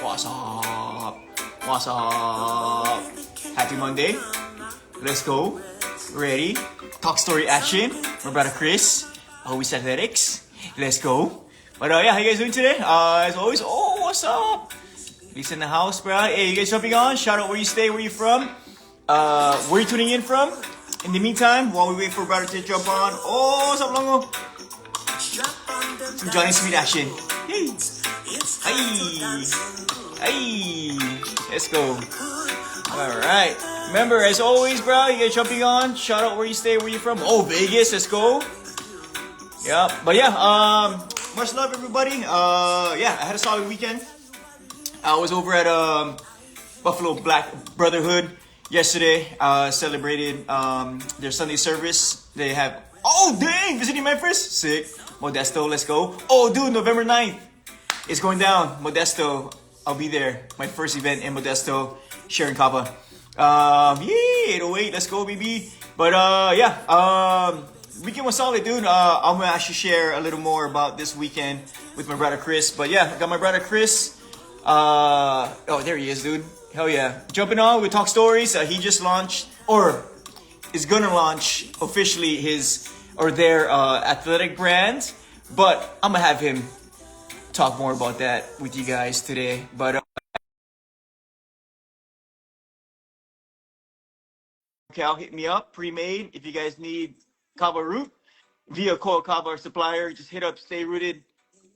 What's up? What's up? Happy Monday. Let's go. Ready? Talk story action. My brother Chris. Always athletics. Let's go. But yeah, how you guys doing today? As always, what's up? Lisa in the house, bro. Hey, you guys jumping on? Shout out where you stay, where you from. Where you tuning in from? In the meantime, while we wait for brother to jump on. Oh, what's up, Longo? Some Johnny Sweet action. Hey. Hey. Hey. Let's go. Alright. Remember, as always, bro, you guys jumping on. Shout out where you stay, where you from. Oh, Vegas. Let's go. Yeah. But yeah, much love, everybody. Yeah, I had a solid weekend. I was over at Buffalo Black Brotherhood yesterday. Celebrated their Sunday service. They have, oh dang, visiting Memphis. Sick. Modesto, let's go. Oh dude, November 9th. It's going down. Modesto. I'll be there. My first event in Modesto. Sharing Kapa. Yeah, 808. Let's go, baby. But yeah. Weekend was solid, dude. I'm gonna actually share a little more about this weekend with my brother Chris. But yeah, I got my brother Chris. Oh, there he is, dude. Hell yeah. Jumping on, we talk stories. He just launched, or is gonna launch officially his or their athletic brand. But I'm gonna have him talk more about that with you guys today. But Cal, hit me up, pre-made. If you guys need kava root via Coil Kava supplier, just hit up Stay Rooted.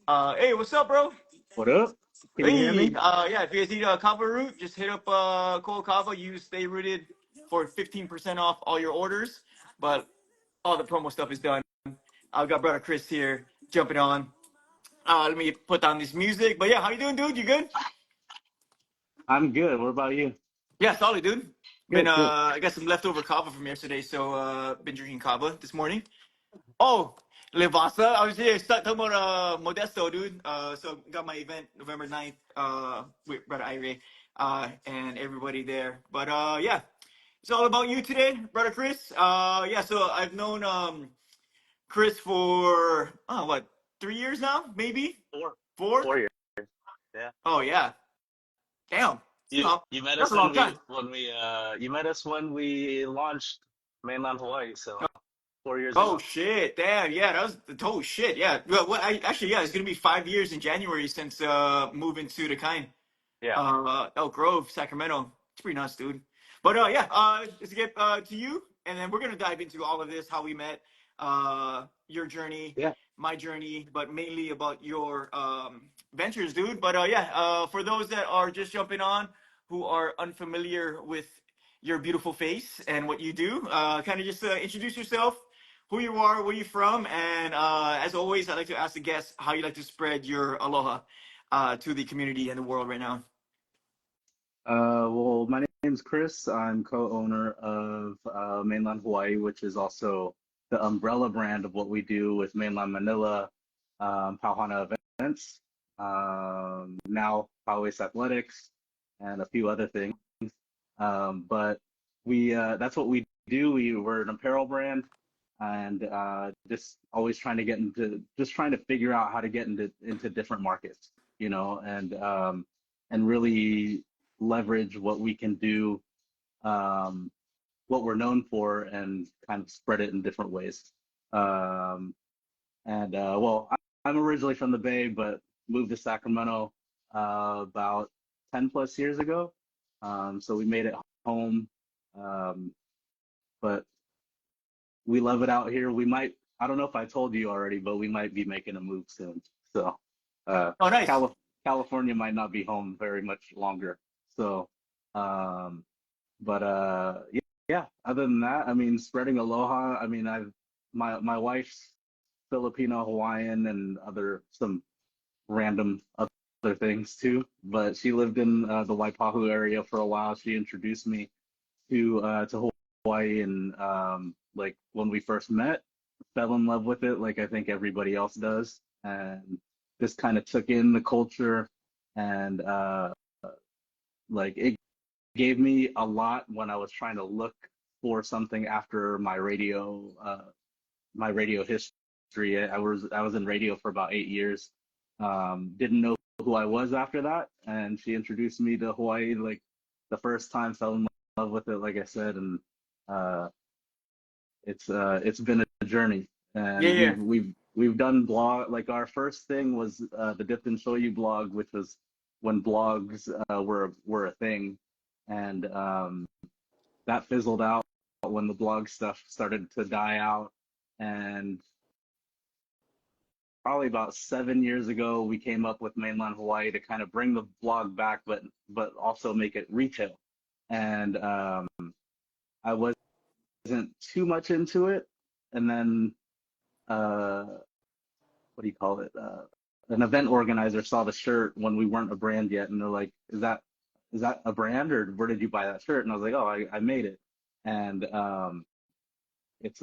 Hey, what's up, bro? What up? Can you hear Hey, me? yeah, if you guys need kava root, just hit up Coil Kava. Use Stay Rooted for 15% off all your orders. But all the promo stuff is done. I've got brother Chris here jumping on. Let me put down this music. But yeah, how you doing, dude? You good? I'm good. What about you? Yeah, solid, dude. Been Good, good. I got some leftover kava from yesterday, so been drinking kava this morning. Oh, Levasa. I was here talking about Modesto, dude. So got my event November 9th with brother Ire and everybody there. But yeah, it's all about you today, brother Chris. Yeah, so I've known Chris for what, 3 years now, maybe Four. four. 4 years. Yeah. Oh yeah, damn, You you met that's us a long time. you met us when we launched mainland Hawaii, so 4 years Oh ago. shit! Damn, yeah, that was the total shit. Yeah, well, I actually, yeah, it's gonna be 5 years in January since moving to the kind, Yeah. Elk Grove, Sacramento. It's pretty nice, dude. But yeah, just to get to you, and then we're gonna dive into all of this, how we met, your journey, Yeah. my journey, but mainly about your ventures, dude. But yeah, for those that are just jumping on, who are unfamiliar with your beautiful face and what you do, kind of just introduce yourself, who you are, where you're from, and as always, I like to ask the guests how you like to spread your aloha to the community and the world right now. Well, my name's Chris. I'm co-owner of Mainland Hawaii, which is also the umbrella brand of what we do with Mainland Manila, Pauhana events, now Powys Athletics, and a few other things. But we that's what we do. We're an apparel brand, and just always trying to get into, just trying to figure out how to get into different markets, and really leverage what we can do, um, what we're known for, and kind of spread it in different ways. Um, and well, I'm originally from the Bay, but moved to Sacramento about 10 plus years ago. So we made it home. Um, but we love it out here. I don't know if I told you already, but we might be making a move soon. So uh, Oh, nice. California might not be home very much longer. So, um, but yeah, yeah. Other than that, I mean, spreading aloha. I mean, my wife's Filipino, Hawaiian, and some random other things too. But she lived in the Waipahu area for a while. She introduced me to Hawaii, and like when we first met, fell in love with it, like I think everybody else does, and just kind of took in the culture, and like it gave me a lot when I was trying to look for something after my radio history. I was in radio for about 8 years. Didn't know who I was after that, and she introduced me to Hawaii like the first time. Fell in love with it, like I said, and uh, it's been a journey. Yeah, And yeah. we've done blog, like our first thing was the Dip and Show You blog, which was when blogs were a thing, and that fizzled out when the blog stuff started to die out. And probably about 7 years ago, we came up with Mainland Hawaii to kind of bring the blog back, but also make it retail. And I wasn't too much into it, and then uh, what do you call it? An event organizer saw the shirt when we weren't a brand yet, and they're like, "Is that a brand, or where did you buy that shirt?" And I was like, "Oh, I made it," and it's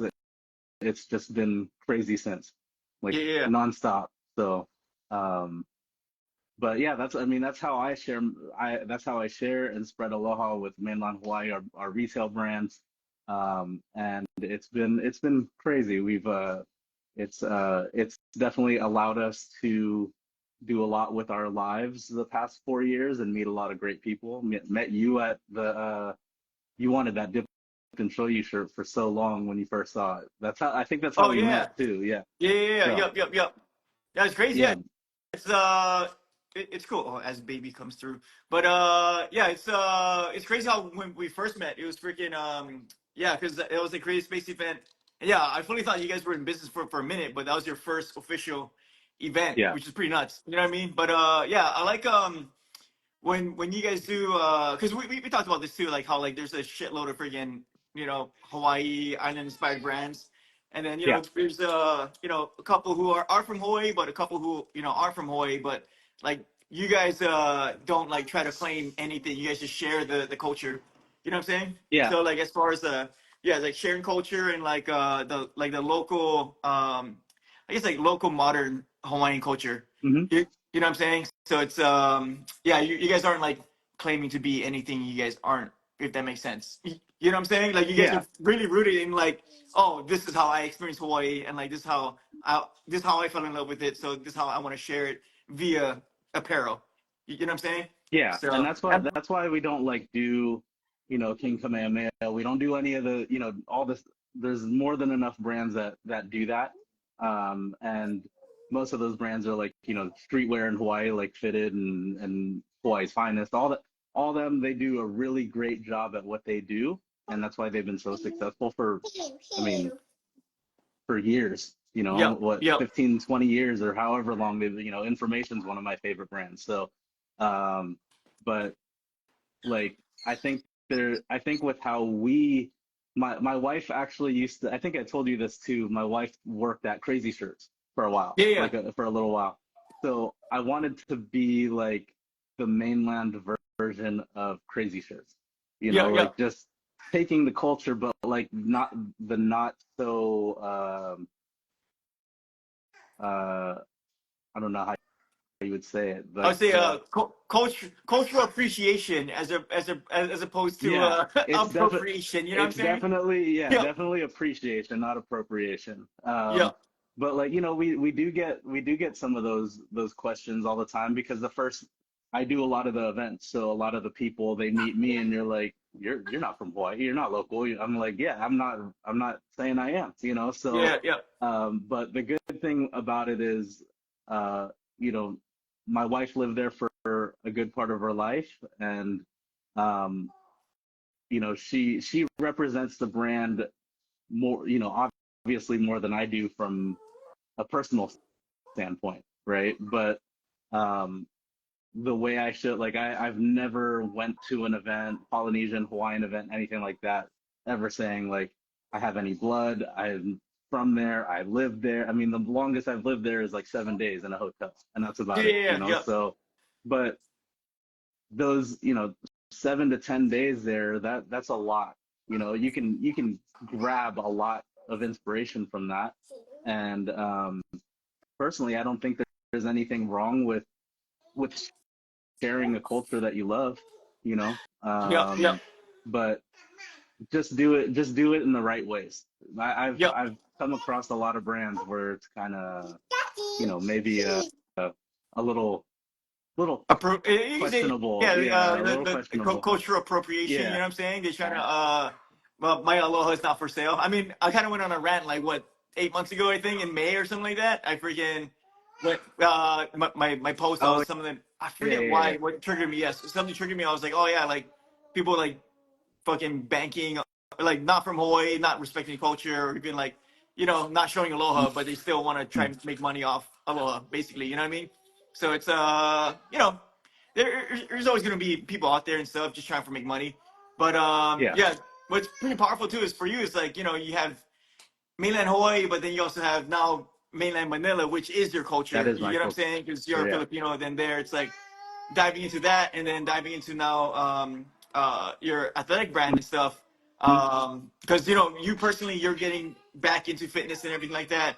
it's just been crazy since, like Yeah, yeah. nonstop. So, um, but yeah, that's I mean that's how I share. That's how I share and spread aloha with Mainland Hawaii, our retail brands, and it's been crazy. It's definitely allowed us to do a lot with our lives the past 4 years and meet a lot of great people. Met you at you wanted that Dip and Show You shirt for so long when you first saw it. I think that's how Oh we yeah. met too. Yeah. Yeah, yeah, yeah. So Yep, yep, yep. That's crazy. Yeah, yeah, it's it's cool as baby comes through. But yeah, it's crazy how when we first met, it was freaking yeah, because it was a creative space event. And yeah, I fully thought you guys were in business for a minute, but that was your first official event, yeah, which is pretty nuts. You know what I mean? But yeah, I like when you guys do because we talked about this too, like how like there's a shitload of freaking Hawaii island inspired brands, and then yeah, there's a couple who are from Hawaii, but a couple who aren't from Hawaii, but like you guys don't like try to claim anything, you guys just share the culture, you know what I'm saying? yeah. So like as far as yeah, like sharing culture and like the local I guess like local modern Hawaiian culture, Hmm. you know what I'm saying? So it's yeah, you guys aren't like claiming to be anything you guys aren't, if that makes sense. You know what I'm saying? Like you guys Yeah, are really rooted in like, oh, this is how I experienced Hawaii, and like this is how I fell in love with it. So this is how I want to share it via apparel. You know what I'm saying? yeah. And So that's why we don't like do, King Kamehameha. We don't do any of the, all this. There's more than enough brands that do that. And most of those brands are like, streetwear in Hawaii, like Fitted and Hawaii's Finest. All them, they do a really great job at what they do, and that's why they've been so successful I mean, for years. yep, What, yep. 15, 20 years or however long they've. Information's one of my favorite brands. So, um, but like I think with how my wife actually used to, I think I told you this too. My wife worked at Crazy Shirts for a while, Yeah, yeah. like for a little while. So I wanted to be like the mainland version of Crazy Shirts, Yeah, yeah. like just taking the culture, but like not so I don't know how you would say it, I would like say cultural appreciation as opposed to yeah, appropriation. You know what I'm it's saying? definitely, yeah, Yep. definitely appreciation, not appropriation. Yep. But like, we do get some of those questions all the time because I do a lot of the events, so a lot of the people, they meet me and you're like, you're not from Hawaii, you're not local. I'm like, yeah, I'm not saying I am, so Yeah. Yep. but the good thing about it is, uh, you know, my wife lived there for a good part of her life, and um, she represents the brand more, obviously more than I do from a personal standpoint, right? But um, the way I should, like, I've never went to an event, Polynesian, Hawaiian event, anything like that, ever saying like I have any blood, I'm from there, I live there. I mean, the longest I've lived there is like 7 days in a hotel, and that's Yeah. about it, Yeah. Yep. So, but those, 7 to 10 days there, that's a lot. You can grab a lot of inspiration from that. And personally, I don't think that there's anything wrong with sharing a culture that you love, you know. Yep. Yep. But just do it in the right ways. Yep. I've come across a lot of brands where it's kind of, maybe a little little You can say, questionable. yeah, Yeah, a little the questionable. cultural appropriation. You know Yeah. what I'm saying? They're trying to, well, my aloha is not for sale. I mean, I kind of went on a rant like what 8 months ago, I think, in May or something like that. I freaking went, my post. I Oh was something. I yeah, forget yeah, why. What triggered me? Yes, something triggered me. I was like, oh yeah, like people like fucking banking, like not from Hawaii, not respecting culture, or even like, not showing yeah. aloha, but they still want to try Mhm. and make money off aloha, basically. You know what I mean? So it's there's always gonna be people out there and stuff just trying to make money, but Yeah, yeah, what's pretty powerful too is for you is like you have mainland Hawaii, but then you also have now mainland Manila, which is your that culture. is You my get what I'm culture. saying? Because you're a Yeah. Filipino. Then there, it's like diving into that, and then diving into now your athletic brand and stuff. Mhm. Because you personally, you're getting back into fitness and everything like that.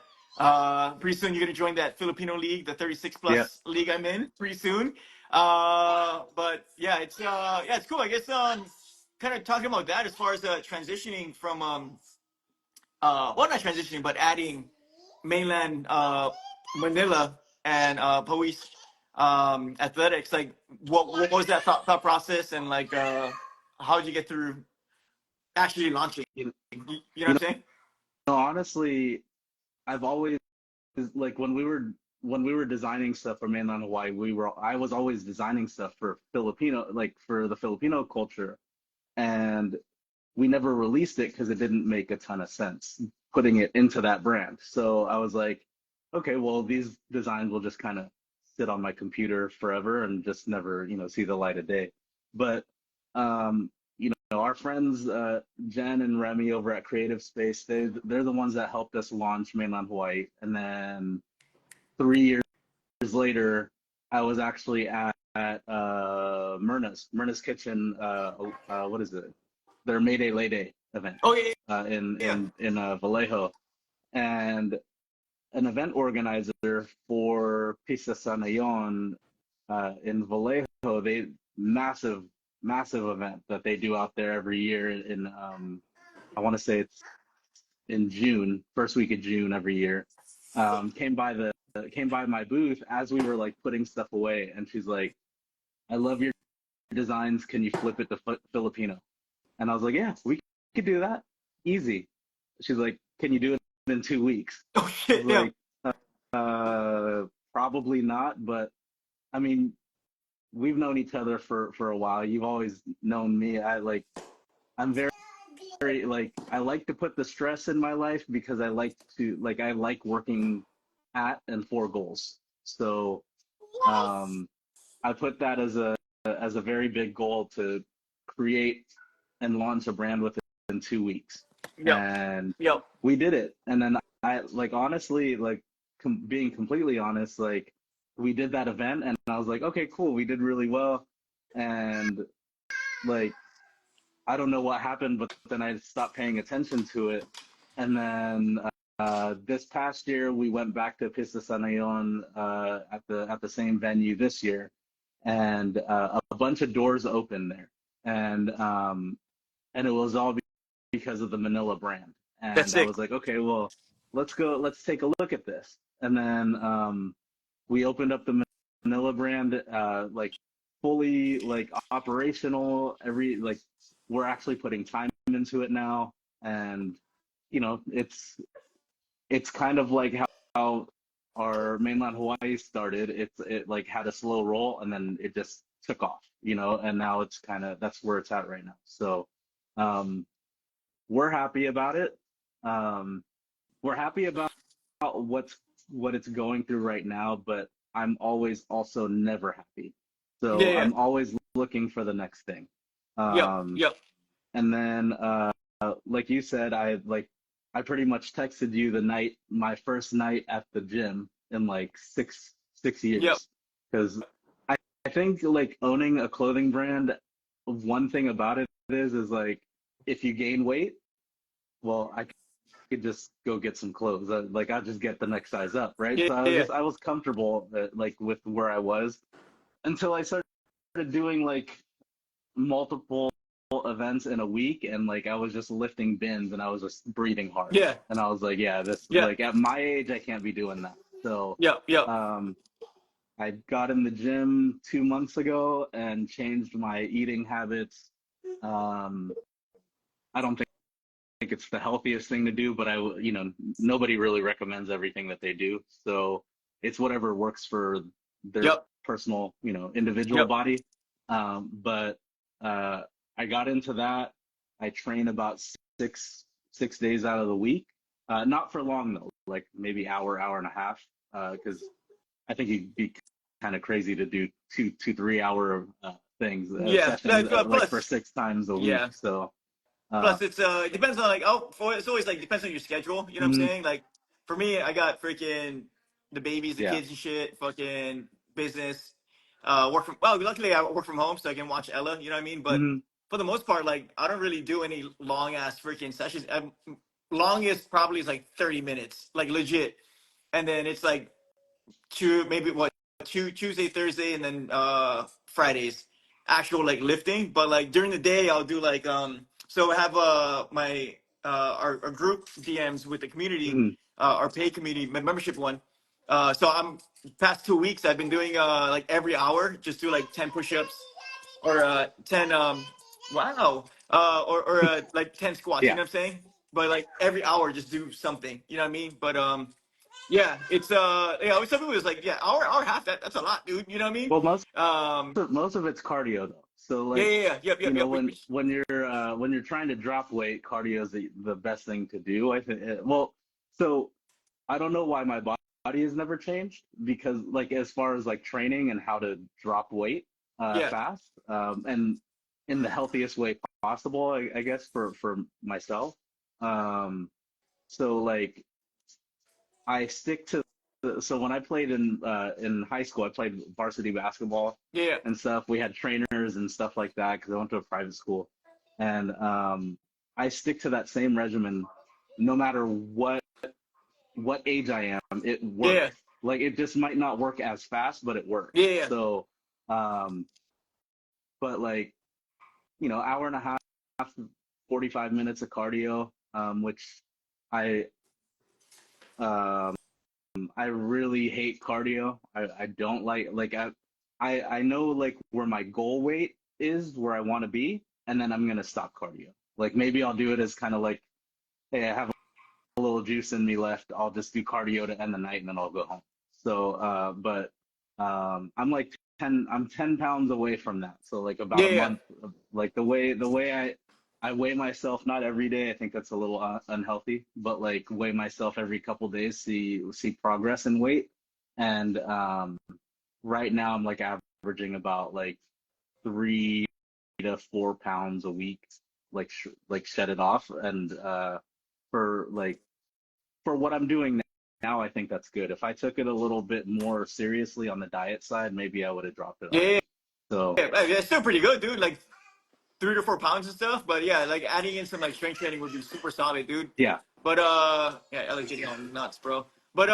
Pretty soon, you're gonna join that Filipino league, the 36 Yeah. plus league I'm in. Pretty soon. But yeah, it's cool. I guess kind of talking about that as far as transitioning from well, not transitioning, but adding mainland Manila and Police athletics. Like, what was that thought process, and like, how did you get through actually launching? You, You know what you I'm saying? know, honestly, I've always like when we were designing stuff for mainland Hawaii, I was always designing stuff for Filipino, like for the Filipino culture, and we never released it because it didn't make a ton of sense putting it into that brand. So I was like, okay, well, these designs will just kind of sit on my computer forever and just never, see the light of day. But um, our friends Jen and Remy over at Creative Space, they're the ones that helped us launch mainland Hawaii. And then 3 years later, I was actually at Myrna's Kitchen. What is it? Their Mayday Lay Day event Oh yeah, in yeah. Vallejo, and an event organizer for Pista Sanayon in Vallejo. They massive event that they do out there every year in I want to say it's in June, first week of June every year. Came by my booth as we were like putting stuff away, and she's like, "I love your designs. Can you flip it to Filipino?" And I was like, "Yeah, we could do that, easy." She's like, "Can you do it in 2 weeks?" Oh I was shit, yeah. like, probably not, but I mean, we've known each other for a while. You've always known me. I'm very like I like to put the stress in my life because I like working at and for goals. So um, I put that as a very big goal to create and launch a brand within 2 weeks, Yep, and yep. we did it. And then I like honestly like being completely honest, like we did that event, and I was like, okay, cool, we did really well, and like I don't know what happened, but then I stopped paying attention to it. And then this past year, we went back to Pista Sanayon at the same venue this year, and a bunch of doors opened there, and it was all because of the Manila brand. That's And I sick. was like, okay, well, let's take a look at this. And then we opened up the Manila brand, like fully like operational. We're actually putting time into it now, and it's kind of like how our mainland Hawaii started. It like had a slow roll, and then it just took off, and now it's kind of that's where it's at right now. So um, we're happy about it. Um, we're happy about what it's going through right now, but I'm always also never happy. Yeah, So yeah. I'm always looking for the next thing. Yep, Um, yep. and then like you said, I pretty much texted you my first night at the gym in like six Yep. years. Because I think like owning a clothing brand, one thing about it is like if you gain weight, well, I could just go get some clothes. Like I'll just get the next size up, right? Yeah, So yeah. I was comfortable like with where I was until I started doing like multiple events in a week, and like I was just lifting bins and I was just breathing hard. Yeah. And I was like, yeah, this Yeah. like at my age I can't be doing that. So Yep. Yep. um I got in the gym 2 months ago and changed my eating habits. Um, I don't think it's the healthiest thing to do, but nobody really recommends everything that they do. So it's whatever works for their Yep. personal, individual Yep. body. But I got into that. I train about six days out of the week. Not for long though, like maybe hour and a half. Because I think you'd be kind of crazy to do 3 hour things, Yeah. sessions, like for Plus, 6 times a week. yeah. So, uh, Plus, it depends on like it's always like depends on your schedule. You know what I'm mhm, saying? Like for me, I got freaking the babies, the yeah. kids and shit, fucking business. Work from luckily I work from home, so I can watch Ella. You know what I mean? But Mhm. for the most part, like I don't really do any long ass freaking sessions. Longest probably is like 30 minutes, like legit. And then it's like maybe what Tuesday, Thursday, and then Fridays actual like lifting. But like during the day, I'll do like so I have my our group DMs with the community, Mhm. our paid community membership one. So I'm past 2 weeks I've been doing like every hour just do like 10 push-ups or 10 wow or like 10 squats, you Yeah. know what I'm saying? But like every hour just do something, you know what I mean? But yeah, it's some people was like, yeah, hour and a half, that's a lot, dude. You know what I mean? Well, Um most of it's cardio though. So yeah, like, yeah, yeah, yep, yep, yep. when you're trying to drop weight, cardio is the best thing to do. I think. Well, so I don't know why my body has never changed because like as far as like training and how to drop weight Yeah. fast and in the healthiest way possible, I guess for myself. Um, so like I stick to so when I played in high school, I played varsity basketball Yeah, yeah. and stuff. We had trainers and stuff like that because I went to a private school, and I stick to that same regimen no matter what age I am. It Yeah, works. Like it just might not work as fast, but it yeah, works. yeah. So, um, but like hour and a half, 45 minutes of cardio, which I um I really hate cardio. I don't like I know like where my goal weight is, where I want to be, and then I'm gonna stop cardio. Like maybe I'll do it as kind of like, hey, I have a little juice in me left. I'll just do cardio to end the night and then I'll go home. So but I'm 10 pounds away from that. So like about Yeah, a yeah. month, like the way I weigh myself, not every day. I think that's a little unhealthy, but like weigh myself every couple days, see progress in weight. And right now I'm like averaging about like 3 to 4 pounds a week, like like shed it off. And for like for what I'm doing now, I think that's good. If I took it a little bit more seriously on the diet side, maybe I would have dropped it Yeah, yeah, already. So yeah. Yeah, it's still pretty good, dude. Like 3 to 4 pounds and stuff. But yeah, like adding in some like strength training would be super solid, dude. yeah. But yeah, Ella's getting on nuts, bro. But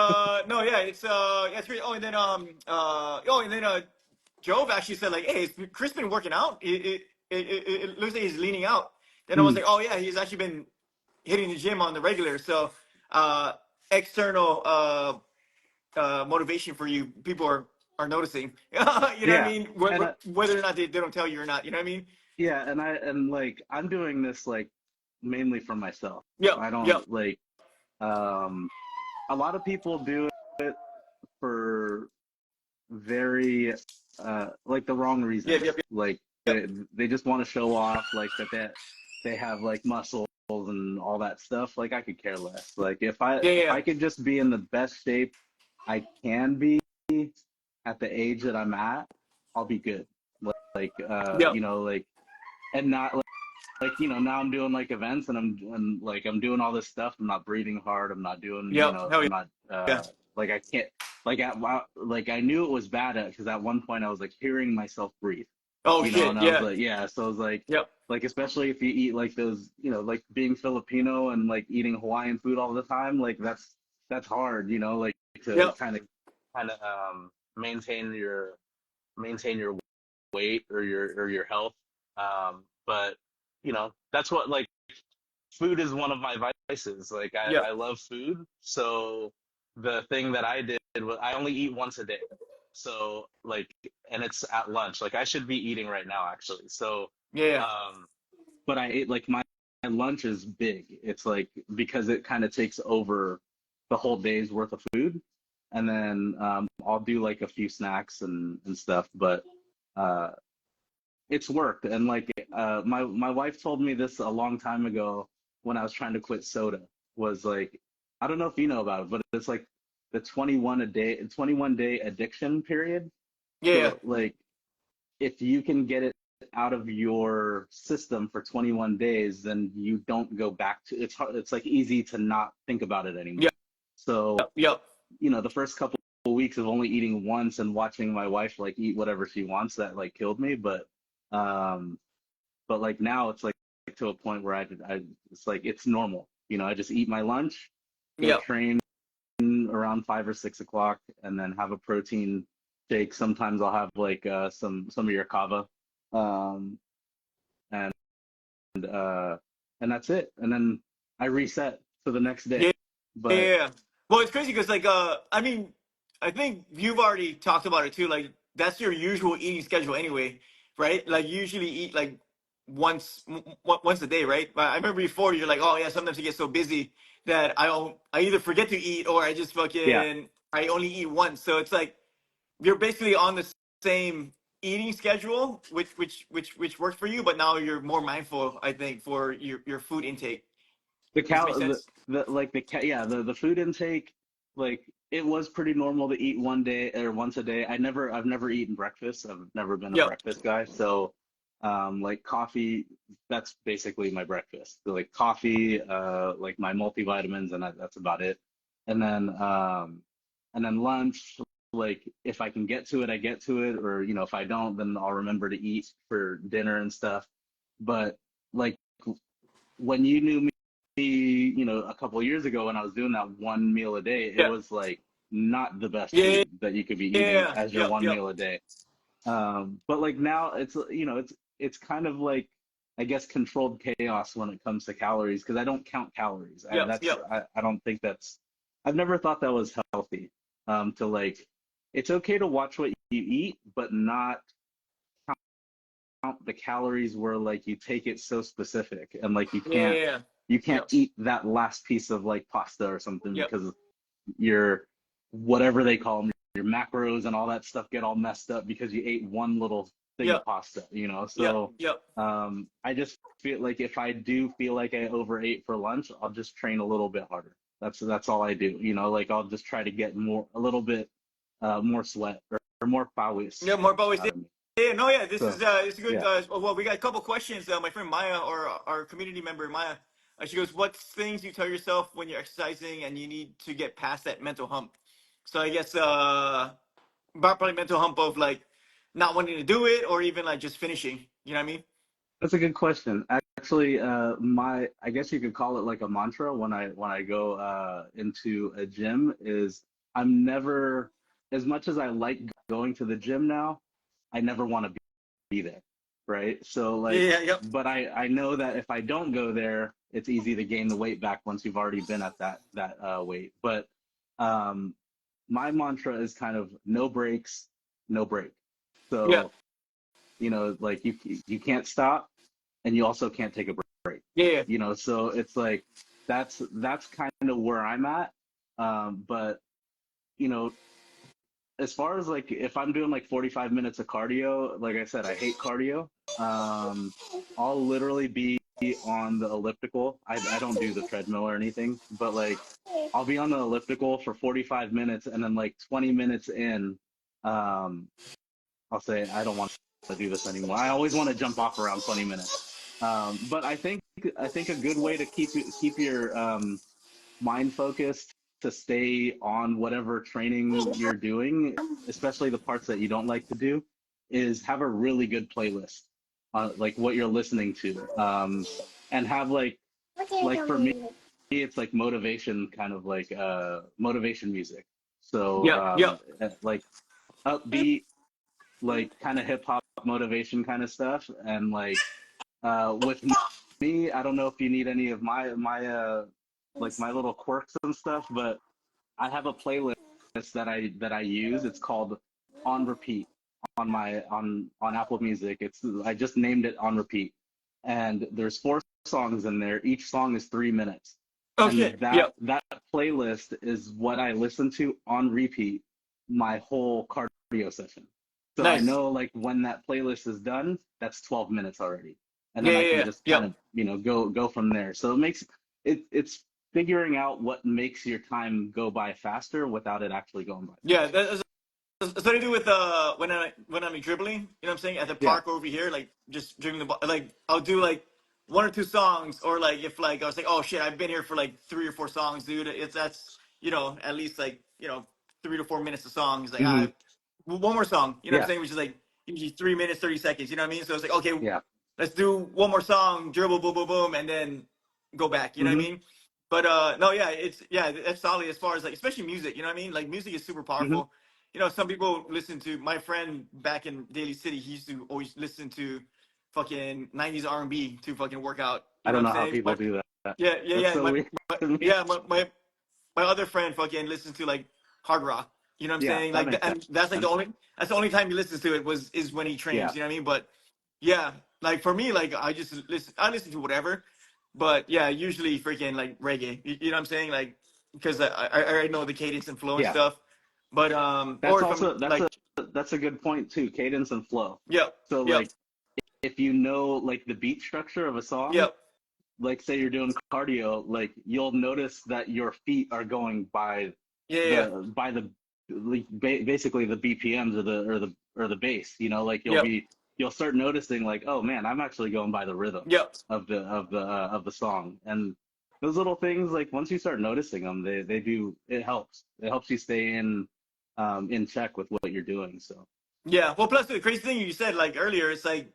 no, yeah, it's great. Oh, and then Jove actually said like, hey, has Chris been working out? It looks like he's leaning out. Then I was Mm, like, oh yeah, he's actually been hitting the gym on the regular. So uh, external motivation for you, people are noticing. You know what I yeah. mean? And Whether or not they don't tell you or not. You know what I mean? yeah, and like I'm doing this like mainly for myself. Yep, I yep, don't like um a lot of people do it for very like the wrong yep, yep, reasons. Like yep. they just want to show off like that they have like muscles and all that stuff. Like I could care less. Like Yeah, if yeah, I could just be in the best shape I can be at the age that I'm at, I'll be good. Like yep, like and not like now I'm doing like events and like I'm doing all this stuff. I'm not breathing hard. I'm not doing yep. Hell I'm yeah. not Yeah. like I can't like I knew it was bad at because at one point I was like hearing myself breathe, Oh shit. and I was Yeah. like yeah, so I was Yep. like especially if you eat like those like being Filipino and like eating Hawaiian food all the time, like that's hard, like to Yep. kind of maintain your weight or your health. But that's what like food is one of my vices. Like I Yep. love food. So the thing that I did was I only eat once a day. So like, and it's at lunch. Like I should be eating right now actually. So, Yeah. um, but I ate like my lunch is big. It's like because it kind of takes over the whole day's worth of food, and then I'll do like a few snacks and stuff. But uh, it's worked. And like my wife told me this a long time ago when I was trying to quit soda. Was like, I don't know if you know about it, but it's like the 21 day addiction period. Yeah. So like if you can get it out of your system for 21 days, then you don't go back to it's hard, it's like easy to not think about it Yeah. anymore. So, Yep. the first couple of weeks of only eating once and watching my wife like eat whatever she wants, that like killed me. Um, but like now it's like to a point where I it's like it's normal. I just eat my lunch, go Yep. train around 5 or 6 o'clock, and then have a protein shake. Sometimes I'll have like some of your kava, um, and uh, and that's it. And then I reset for the next day. Yeah. But Yeah. Well, it's crazy because, like, I mean, I think you've already talked about it too. Like, that's your usual eating schedule anyway, right? Like, you usually eat like once a day, right? But I remember before you're like, oh yeah, sometimes you get so busy that I either forget to eat or I just yeah, fucking I only eat once. So it's like you're basically on the same eating schedule, which works for you, but now you're more mindful, I think, for your food intake. the Does it make cal sense? the like the ca- yeah the food intake, like it was pretty normal to eat one day or once a day. I've never eaten breakfast. I've never been a Yep. breakfast guy. So like coffee, that's basically my breakfast. So like coffee, like my multivitamins, and that's about it. And then lunch, like if I can get to it, I get to it, or if I don't, then I'll remember to eat for dinner and stuff. But like when you knew me, a couple of years ago when I was doing that one meal a day, it Yeah. was like not the best Yeah. food that you could be eating Yeah. as your Yep. one Yep. meal a day. But like now it's kind of like, I guess, controlled chaos when it comes to calories, because I don't count calories. Yep. Yep. I don't think I've never thought that was healthy. To like, it's okay to watch what you eat, but not count the calories where like you take it so specific, and like you Yeah. can't Yeah. Yeah. you can't Yep. eat that last piece of like pasta or something, Yep. because your, whatever they call them, your macros and all that stuff get all messed up because you ate one little thing of Yep. pasta. Yep. So Yep. I just feel like if I do feel like I overate for lunch, I'll just train a little bit harder. That's all I do. Like I'll just try to get a little bit more sweat, or more Yeah. powis More always. out of me. Yeah, no, yeah, this So is a good. yeah. Well, we got a couple questions. My friend Maya, or our community member Maya, she goes, "What things you tell yourself when you're exercising and you need to get past that mental hump?" So I guess probably mental hump of like not wanting to do it, or even like just finishing. You know what I mean? That's a good question. Actually, I guess you could call it like a mantra when I go into a gym is, I'm never, as much as I like going to the gym now, I never want to be there, right? So Yeah, like, yeah, yep, but I know that if I don't go there, it's easy to gain the weight back once you've already been at that weight. But um, my mantra is kind of no breaks, no break. yeah, So like you can't stop, and you also can't take a break. yeah, So it's like that's kind of where I'm at. But you know, as far as like if I'm doing like 45 minutes of cardio, like I said, I hate cardio. Um, I'll literally be on the elliptical. I don't do the treadmill or anything, but like I'll be on the elliptical for 45 minutes, and then like 20 minutes in, um, I'll say I don't want to do this anymore. I always want to jump off around 20 minutes. But I think a good way to keep your mind focused, to stay on whatever training you're doing, especially the parts that you don't like to do, is have a really good playlist, like what you're listening to, and have like for me, it's like motivation, kind of like motivation music. So yep, yep. like upbeat, like kind of hip hop motivation kind of stuff. And like with me, I don't know if you need any of my like my little quirks and stuff, but I have a playlist that I use. It's called on repeat on my on Apple Music. It's I just named it on repeat, and there's 4 songs in there. Each song is 3 minutes, Oh and shit. that Yep. that playlist is what I listen to on repeat my whole cardio session. So I Nice. know like when that playlist is done, that's 12 minutes already, and Yeah, then I yeah, can yeah. just kind Yep. of go from there. So it makes it's figuring out what makes your time go by faster without it actually going by Yeah, faster. that's what I do with when I'm dribbling. You know what I'm saying? At the Yeah. park over here, like just dribbling the ball. Like I'll do like 1 or 2 songs, or like if like I was like, oh shit, I've been here for like 3 or 4 songs, dude. It's that's at least like 3 to 4 minutes a song. It's like Hmm. one more song. You know what I'm Yeah. saying? Which is like usually 3 minutes 30 seconds. You know what I mean? So it's like okay, Yeah. let's do one more song, dribble, boom, boom, boom, and then go back. You know what I Hmm. mean? But no, yeah, that's solid as far as like especially music. You know what I mean? Like music is super Hmm. powerful. Some people listen to my friend back in Daly City. He used to always listen to fucking 90s R&B to fucking work out. You I know don't what I'm know how saying? people do that. Yeah, yeah, That's yeah. so weird My to me. yeah, my other friend fucking listens to like hard rock. You know what I'm Yeah, saying? that Like, makes and that's like the sense. only time he listens to it is when he Yeah. trains. You know what I mean? But yeah, like for me, like I listen to whatever. But yeah, usually freaking like reggae. You know what I'm saying? Like because I already know the cadence and flow and Yeah. stuff. But That's or if I'm also like, that's a good point too, cadence and flow. yep, So yep, like if you know like the beat structure of a song, yep, like say you're doing cardio, like you'll notice that your feet are going yeah, yeah, yeah, the like basically the BPMs or the bass, like yep, you'll start noticing like, oh man, I'm actually going by the rhythm yep. of the song. And those little things, like once you start noticing them, they do it helps you stay in check with what you're doing. So Yeah. Well, plus the crazy thing you said like earlier, it's like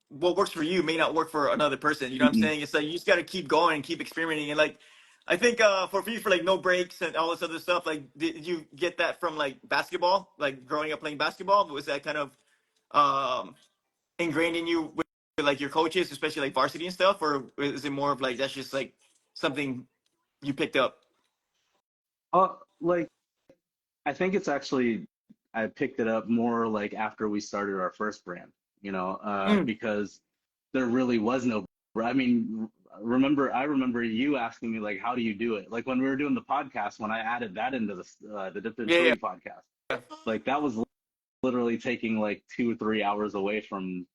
what works for you may not work for another person. You know what I'm mhm. saying? It's like you just got to keep going and keep experimenting. And like, I think for you for like no breaks and all this other stuff, like, did you get that from like basketball? Like growing up playing basketball, was that kind of um, ingrained in you with like your coaches, especially like varsity and stuff, or is it more of like that's just like something you picked up? Like I think it's actually I picked it up more like after we started our first brand, Mm. because there really was no. I mean, I remember you asking me like, how do you do it? Like when we were doing the podcast, when I added that into the Dipped and Yeah, yeah, Chili podcast, like that was literally taking like 2 or 3 hours away from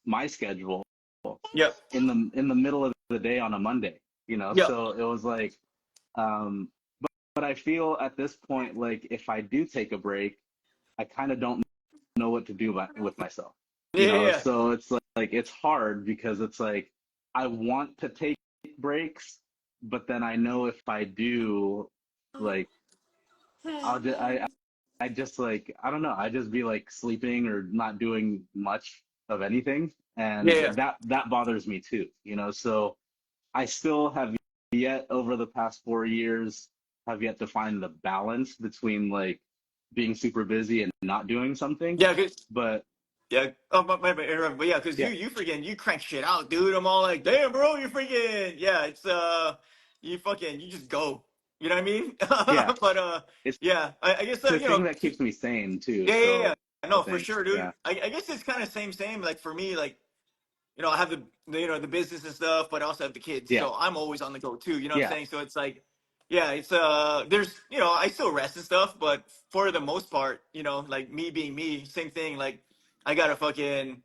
my schedule yep, in the middle of the day on a Monday, yep, So it was like, um, but I feel at this point like if I do take a break, I kind of don't know what to do with myself, yeah, yeah, yeah. So it's like it's hard because it's like I want to take breaks, but then I know if I do, like I'll just I just like I don't know, I just be like sleeping or not doing much of anything, Yeah, and yeah. that bothers me too, So I still have yet over the past 4 years have yet to find the balance between like being super busy and not doing something. Yeah, But yeah. Oh, my bad, interrupt. But yeah, because yeah, you freaking you crank shit out, dude. I'm all like, damn, bro, you freaking yeah. It's you just go. You know what I mean? yeah, But it's yeah. I guess the thing that keeps me sane too. yeah, yeah, yeah. So I No, for think, sure, dude. yeah, I guess it's kind of same. Like for me, like I have the business and stuff, but I also have the kids, yeah, so I'm always on the go too. You know what I'm yeah, saying? So it's like, yeah, it's there's I still rest and stuff, but for the most part, like me being me, same thing. Like I gotta fucking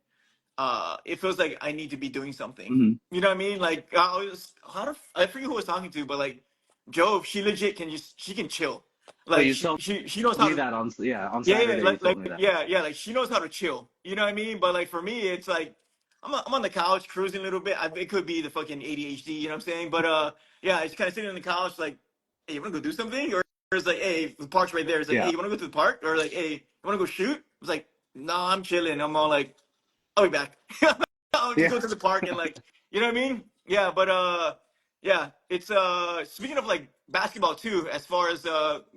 it feels like I need to be doing something. hmm. You know what I mean? Like I forget who I was talking to, but like Joe, she legit can just she can chill. Oh, Like you she knows how me to that on yeah, Saturday. You like told me that. yeah, like she knows how to chill. You know what I mean? But like for me, it's like I'm on the couch cruising a little bit. It could be the fucking ADHD. You know what I'm saying? But yeah, it's kind of sitting on the couch, like, hey, you want to go do something? Or it's like, hey, the park's right there. It's like, hey, Yeah, you want to go to the park? Or like, hey, you want to go shoot? It's like, no, I'm chilling. I'm all like, I'll be back. I'll just yeah. go to the park and like, you know what I mean? Yeah, but yeah, it's speaking of like basketball too, as far as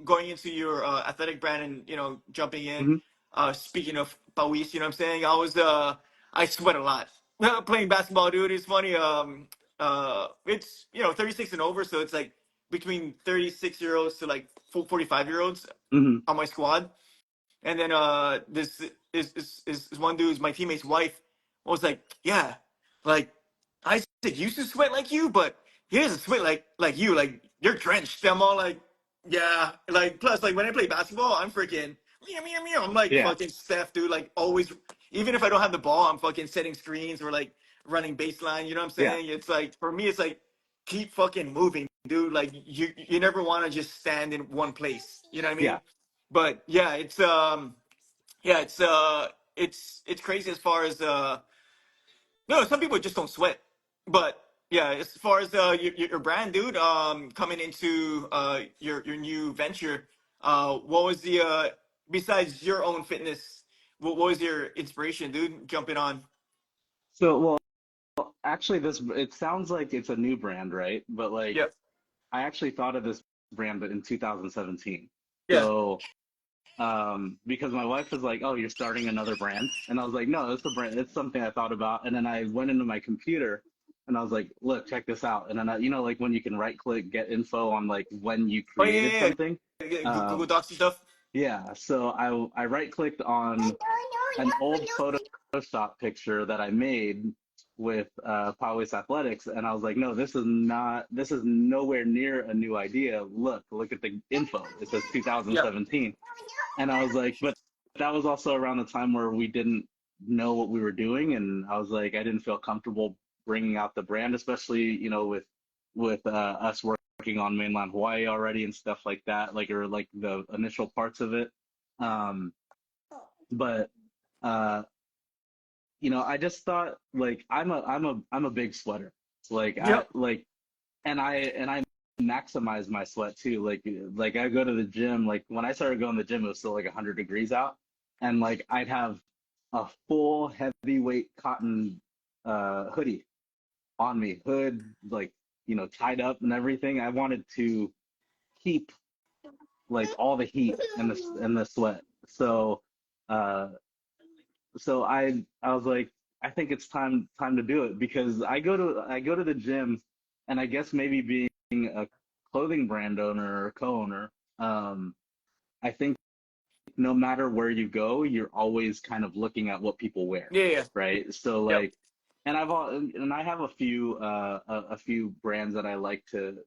going into your athletic brand and jumping in. Hmm. Speaking of Pawis, you know what I'm saying? I sweat a lot playing basketball, dude. It's funny. It's 36 and over, so it's like between 36-year-olds to like 45-year-olds Hmm. on my squad. And then this one dude's my teammate's wife was like, yeah, like Isaac used to sweat like you, but he doesn't sweat like you. Like you're drenched. I'm all like, yeah. Like plus like when I play basketball, I'm freaking meow meow meow. I'm like Yeah, fucking Steph, dude. Like always, even if I don't have the ball, I'm fucking setting screens or like running baseline. You know what I'm yeah, saying? It's like for me, it's like keep fucking moving, dude. Like you never want to just stand in one place. You know what I yeah. mean? But yeah, it's crazy as far as no, some people just don't sweat. But yeah, as far as your brand, dude, coming into your new venture, what was the besides your own fitness, what was your inspiration, dude, jumping on? So, well, actually, this it sounds like it's a new brand, right? But like, Yeah, I actually thought of this brand in 2017. yeah. So, because my wife was like, "Oh, you're starting another brand," and I was like, "No, it's a brand. It's something I thought about." And then I went into my computer, and I was like, "Look, check this out." And then like when you can right click, get info on like when you Oh yeah, created yeah, something. yeah. Google Um, Docs and stuff. yeah. So I right clicked on an old Photoshop picture that I made with Powys Athletics, and I was like, no, this is nowhere near a new idea. Look at the info. It says Yeah. 2017, and I was like, but that was also around the time where we didn't know what we were doing, and I was like, I didn't feel comfortable bringing out the brand, especially with us working on mainland Hawaii already and stuff like that, like or like the initial parts of it. Um, but uh, I just thought like I'm a big sweater. Like I Yep. like and I maximize my sweat too. Like I go to the gym. Like when I started going to the gym, it was still like 100 degrees out, and like I'd have a full heavyweight cotton hoodie on me, hood like tied up and everything. I wanted to keep like all the heat and the sweat. Uh, so I was like, I think it's time to do it because I go to the gym, and I guess maybe being a clothing brand owner or co-owner, um, I think no matter where you go, you're always kind of looking at what people wear, Yeah, yeah. right? So Yep. like, and I have a few brands that I like to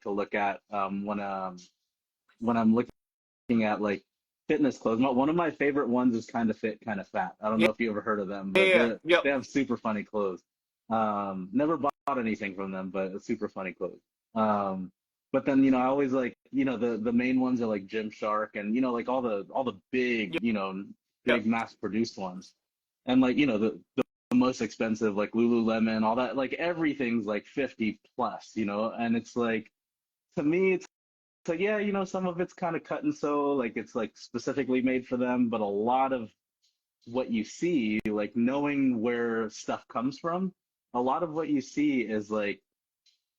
look at when I'm looking at like fitness clothes. One of my favorite ones is Kind of Fit, Kind of Fat. I don't Yeah, know if you ever heard of them, yeah, but yeah. they Yep. have super funny clothes. Never bought anything from them, but it's super funny clothes. But then I always like the main ones are like Gymshark and like all the big Yep. big Yep. mass produced ones, and like the most expensive like Lululemon, all that, like everything's like 50 plus, and it's like to me so yeah, some of it's kind of cut and sew, like it's like specifically made for them, but a lot of what you see, like knowing where stuff comes from, a lot of what you see is like,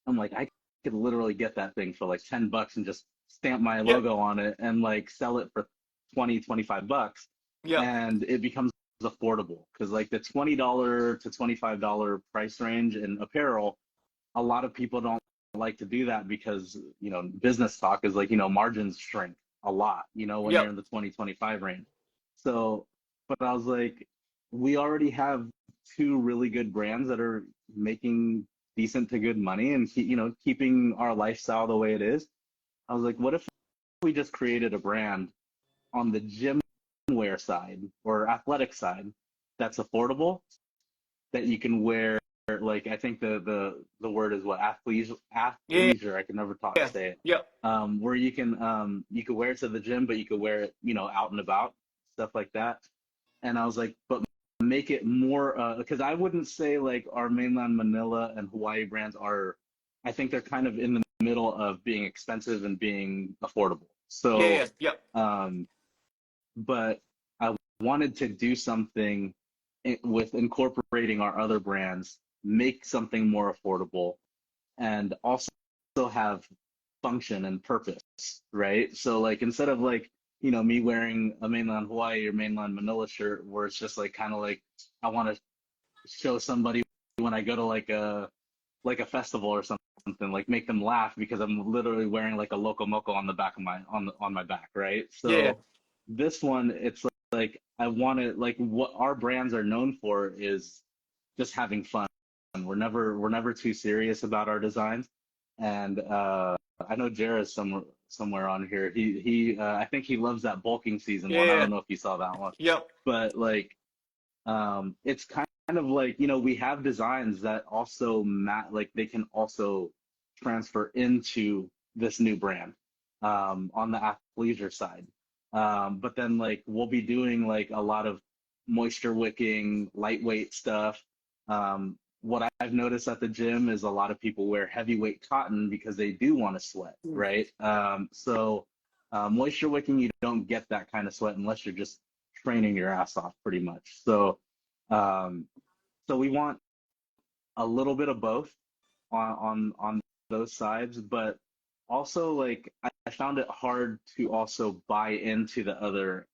I'm like, I could literally get that thing for like $10 and just stamp my Yep. logo on it and like sell it for 20, 25 bucks, Yep. and it becomes affordable because like the $20 to $25 price range in apparel, a lot of people don't like to do that because business talk is like margins shrink a lot when you're Yep. in the 2025 range. So but I was like, we already have two really good brands that are making decent to good money and keeping our lifestyle the way it is. I was like, what if we just created a brand on the gym wear side or athletic side that's affordable, that you can wear, like I think the word is what, Yeah. athleisure. I can never talk Yeah. say it. Yep. Where you could wear it to the gym, but you could wear it out and about, stuff like that. And I was like, but make it more because I wouldn't say like our mainland Manila and Hawaii brands are. I think they're kind of in the middle of being expensive and being affordable. Yeah. Yeah. So, Yep. um, but I wanted to do something with incorporating our other brands, make something more affordable, and also have function and purpose, right? So like instead of like me wearing a mainland Hawaii or mainland Manila shirt where it's just like kind of like I want to show somebody when I go to like a festival or something, like make them laugh because I'm literally wearing like a loco moco on the back of my on my back, right? Yeah. So this one, it's like I want to like what our brands are known for is just having fun. We're never too serious about our designs. And I know Jared's somewhere on here. He I think he loves that bulking season one. I Yeah. don't know if you saw that one, Yep. but like it's kind of like, you know, we have designs that also like they can also transfer into this new brand on the athleisure side. But then like we'll be doing like a lot of moisture wicking, lightweight stuff. What I've noticed at the gym is a lot of people wear heavyweight cotton because they do want to sweat, right? Moisture wicking, you don't get that kind of sweat unless you're just training your ass off pretty much. Um, so we want a little bit of both on those sides, but also like I found it hard to also buy into the other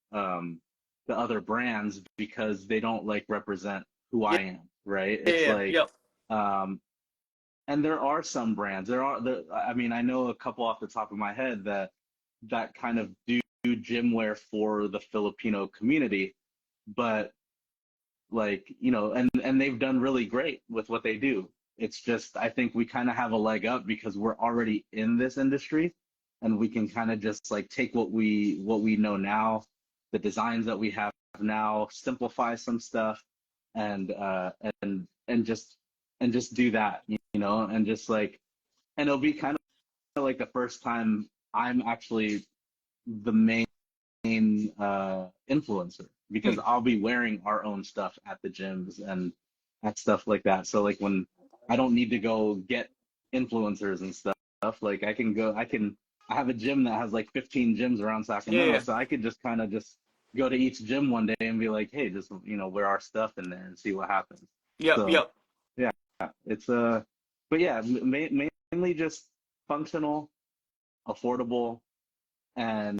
brands because they don't like represent who Yeah. I am, right? Yeah. It's Yeah. like Yep. um and there are some brands. I mean, I know a couple off the top of my head that kind of do gym wear for the Filipino community, but like, you know, and they've done really great with what they do. It's just I think we kind of have a leg up because we're already in this industry and we can kind of just like take what we know now, the designs that we have now, simplify some stuff and and just do that, you know, and just like and it'll be kind of like the first time I'm actually the main influencer because Mm. I'll be wearing our own stuff at the gyms and at stuff like that. So like when I don't need to go get influencers and stuff, like I have a gym that has like 15 gyms around Yeah. Sacramento, Yeah. so I could just kind of just go to each gym one day and be like, hey, just you know, wear our stuff in there and see what happens. Yep. So Yep. yeah, it's but yeah, mainly just functional, affordable, and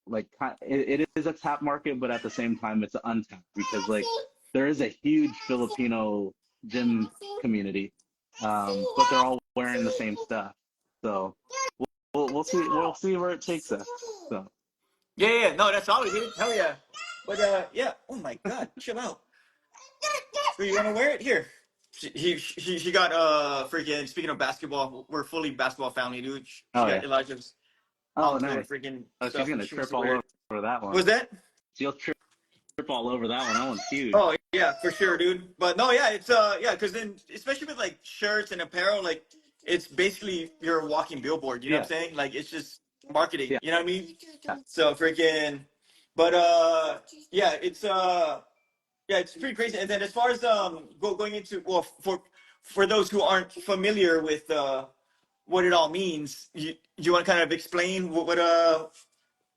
like it is a tap market, but at the same time it's untapped because like there is a huge Filipino gym community, but they're all wearing the same stuff. So we'll see where it takes us. So Yeah. Yeah. No, that's solid, dude. Hell yeah. But yeah. Oh my God, chill out. So you want to wear it here? She got freaking. Speaking of basketball, we're fully basketball family, dude. She oh got yeah, Elijah's oh Encore nice. freaking Oh, she's stuff, and gonna she wants trip to all wear it. over that one. Was that? She'll trip all over that one. That one's huge. Oh yeah, for sure, dude. But no, yeah, it's yeah, because then especially with like shirts and apparel, like it's basically you're a walking billboard. You know what I'm Yeah, saying? Like it's just marketing. yeah, You know what I mean? yeah. So freaking. But yeah, it's yeah, it's pretty crazy. And then as far as going into well for those who aren't familiar with what it all means, you want to kind of explain what